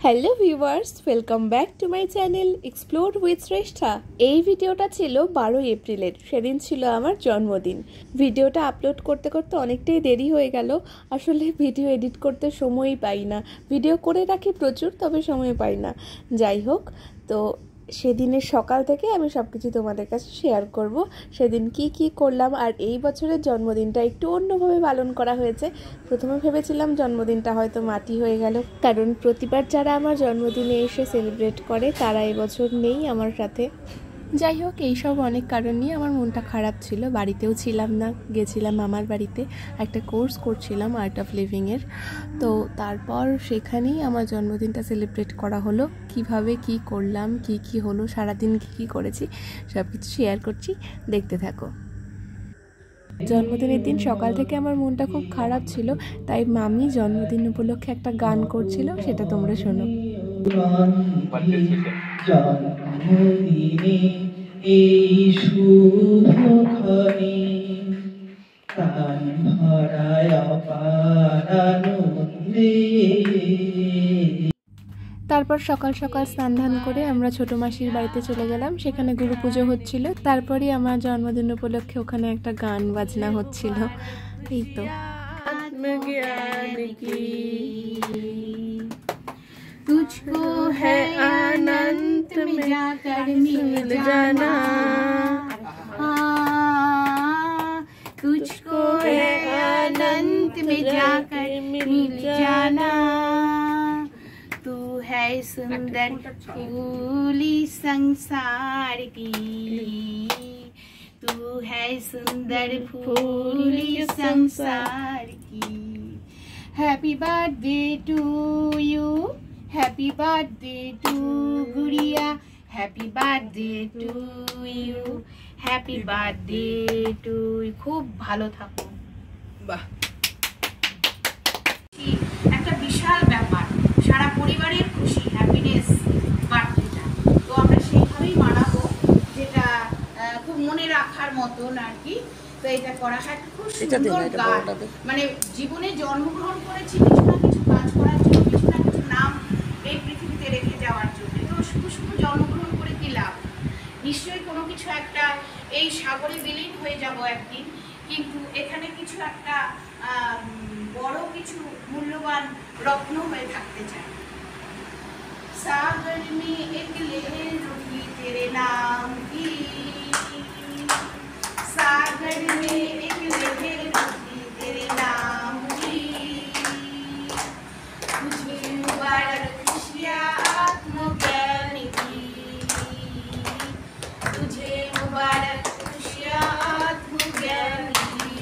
Hello viewers, welcome back to my channel explore with Shreshtha. এই ভিডিওটা ছিল 12 এপ্রিলের। সেদিন ছিল আমার জন্মদিন। ভিডিওটা আপলোড করতে করতে অনেকটাই দেরি হয়ে গেল। আসলে ভিডিও এডিট করতে সময়ই পাই না। ভিডিও করে রাখি প্রচুর, তবে সময় পাই না। যাই হোক, তো সেদিনের সকাল থেকে আমি সব কিছু তোমাদের কাছে শেয়ার করব। সেদিন কি করলাম, আর এই বছরের জন্মদিনটা একটু অন্যভাবে পালন করা হয়েছে। প্রথমে ভেবেছিলাম জন্মদিনটা হয়তো মাটি হয়ে গেল, কারণ প্রতিবার যারা আমার জন্মদিনে এসে সেলিব্রেট করে তারা এবছর নেই আমার সাথে। যাই হোক, এইসব অনেক কারণ নিয়ে আমার মনটা খারাপ ছিল। বাড়িতেও ছিলাম না, গেছিলাম আমার বাড়িতে। একটা কোর্স করছিলাম আর্ট অফ লিভিংয়ের। তো তারপর সেখানেই আমার জন্মদিনটা সেলিব্রেট করা হলো। কিভাবে কি করলাম, কি হলো, সারাদিন কি করেছি সব কিছু শেয়ার করছি, দেখতে থাকো। জন্মদিনের দিন সকাল থেকে আমার মনটা খুব খারাপ ছিল, তাই মামি জন্মদিন উপলক্ষে একটা গান করছিল, সেটা তোমরা শোনো। জন্মদিনে এই শুভক্ষণে প্রাণ ভরায় অপার আনন্দে। তারপর সকাল সকাল স্নান ধান করে আমরা ছোট মাসির বাড়িতে চলে গেলাম। সেখানে গুরু পুজো হচ্ছিল। তারপরে আমার জন্মদিন উপলক্ষে ওখানে একটা গান বাজনা হচ্ছিল। এই তো तुझको है अनंत में जाकर मिल जाना, तुझको है अनंत में जाकर मिल जाना। तू है सुंदर फूली संसार की, तू है सुंदर फूली संसार की। Happy birthday to you, happy birthday to Gudiya, happy birthday to you, happy birthday to. खूब ভালো থাকো। বাহ, একটা বিশাল ব্যাপার, সারা পরিবারের খুশি, হ্যাপিনেস বার্থডেটা। তো আমরা সেইভাবেই মানাবো, যেটা খুব মনে রাখার মতন আর কি। তো এটা করা হয় খুব সুন্দর গান। মানে জীবনে জন্মগ্রহণ করেছি কিছু না কিছু কাজ করার জন্য, কিছু না কিছু নাম এই পৃথিবীতে রেখে যাওয়ার জন্য। তো শুধু শুধু জন্মগ্রহণ করে কি লাভ? নিশ্চয়ই কোনো কিছু একটা এই সাগরে বিলীন হয়ে যাব একদিন, কিন্তু এখানে কিছু একটা বড় কিছু মূল্যবান রত্ন হয়ে থাকতে চাই। सागर में एक लहर उठी तेरे नाम की, सागर में एक लहर उठी तेरे नाम की। तुझे मुबारक खुशियाँ आत्मज्ञान की, तुझे मुबारक खुशियाँ आत्मज्ञान की।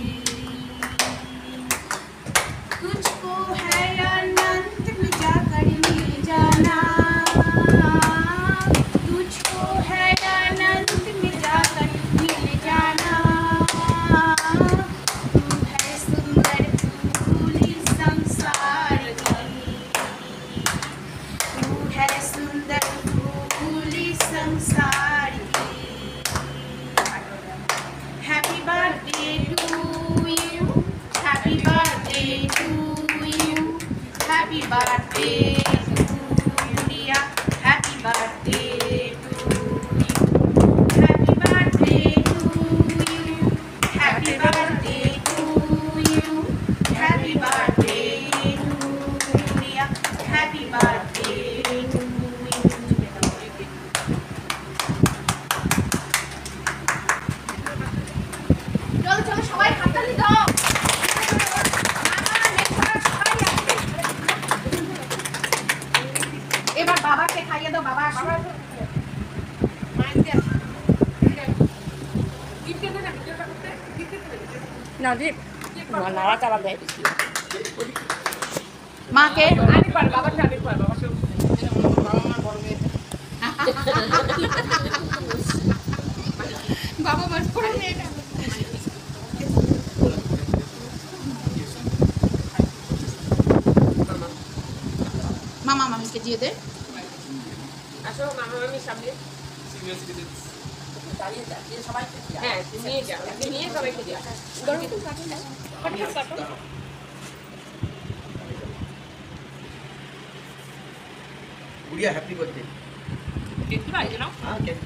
तुझको है अनंत में जाकर मिल जाना, तुझको है अनंत में जाकर मिल जाना। तू है सुंदर फूली संसार की, तू है सुंदर फूली संसार की। Happy birthday to you, happy birthday to you, happy birthday to Gudiya, happy birthday to you, happy birthday to you, happy birthday to you, happy birthday to Gudiya, happy birthday to you. চলো চলো সবাই হাততালি দাও। এবার বাবাকে খাইয়ে দাও। বাবা মাকে বাবা বাস করে মামা মামিকে দিয়ে দে। আসো মামা মামির সামনে। হ্যাঁ, নিয়ে সবাইকে দিয়ে। गुड़िया हैप्पी बर्थडे কেক দিবা এই নাও हाँ केक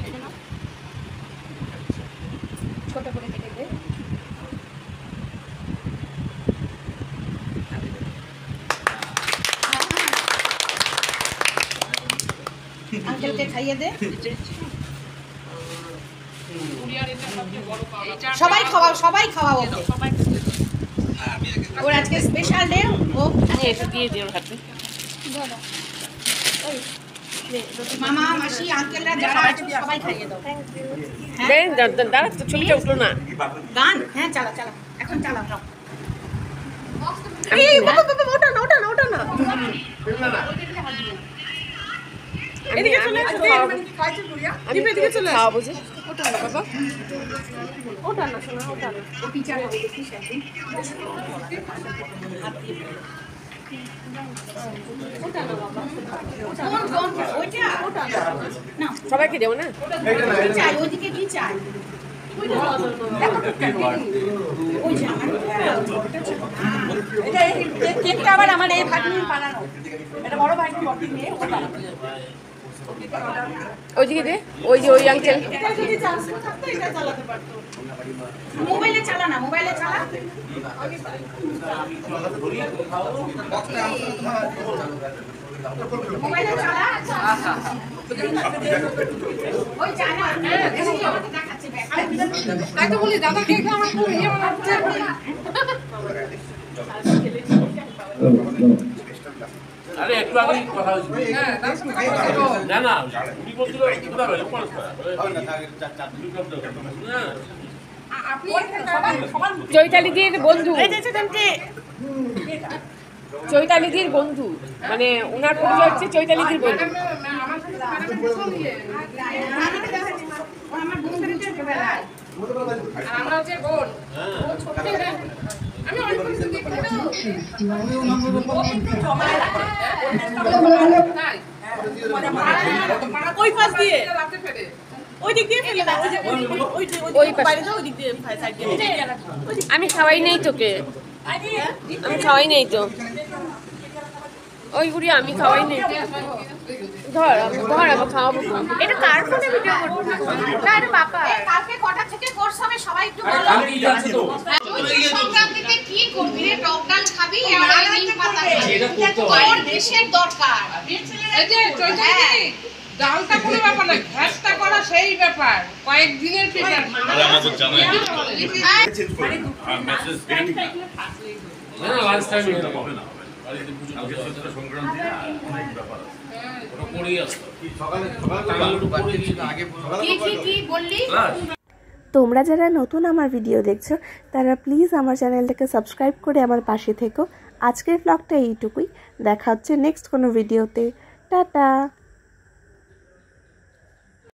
ছোট করে কেটে দে আঙ্কেলকে খাইয়ে দে সবাই খাওয়াও ওকে ওর আজকে স্পেশাল ডে ও এটা দিয়ে দিও হাতে মামা মাসি আঙ্কেলরা যারা আছে সবাই খাইয়ে দাও দাঁড়া তো ছবিটা উঠলো না গান হ্যাঁ চালা চালা এখন চালাও এই বাবা ওটা না এদিকে চলে আসো আমি এদিকে চলে আসো খাওয়াবো যে ওটা না বাবা ওটা না শোনা ওটা না ও টিচার হবে দেখিস একদিন ওটা না বাবা ওটা না সবাইকে দেবো না চাই ওদিকে কি চাই কেকটা আবার আমার এই ভাগ্নি বানানো এটা বড় ভাগ্নি বড় নিয়ে ও বানানো ওইদিকে দে ওই যে ওই আঙ্কেল এটা যদি চান্স থাকতো এটা চালাতে পারতো মোবাইলে চালা না মোবাইলে চালা মোবাইলে চালা ওই জানা দেখাচ্ছে তাই তো বলি দাদা কেক আমার খুব ইয়ে বানাচ্ছে আরে একটু আগে কথা হয়েছিল না না উনি বলছিল চৈতালিদির বন্ধু চৈতালিদির বন্ধু মানে ওনার পরিচয় হচ্ছে চৈতালিদির বন্ধু আমার বন্ধুদের ছোটবেলায় আমরা হচ্ছে বোন আমি অনেক কিছু দেখি ওই পাশ দিয়ে ওই দিক দিয়ে ফেলে দাও ওই বাইরে যাও ওই দিক দিয়ে সাইড দিয়ে আমি খাওয়াই নেই তোকে আমি খাওয়াই নেই তো ওই গুড়ি আমি খাওয়াই নেই ধর আমি খাওয়াবো এটা কার ফোনে ভিডিও করব না এটা বাবা কালকে কটা থেকে কোর্স হবে সবাই একটু বলো আমি যাচ্ছি তো সংক্রান্তিতে কি করবি রে টক ডাল খাবি আর এই নিম পাতা এটা করতে তোর হয় দেশের দরকার এই যে চৈতালি ডালটা কোনো ব্যাপার না ঘাসটা করা সেই ব্যাপার কয়েকদিনের পেপার আমাদের জানাই মেসেজ না লাঞ্চ টাইম এটা হবে না বাড়িতে পুজো করতে সংক্রান্তি অনেক ব্যাপার আছে ওটা করেই আসতো সকালে কি বললি তোমরা যারা নতুন আমার ভিডিও দেখছো তারা প্লিজ আমার চ্যানেলটাকে সাবস্ক্রাইব করে আমার পাশে থেকো। আজকের ব্লগটা এইটুকুই, দেখা হচ্ছে নেক্সট কোনো ভিডিওতে। টাটা।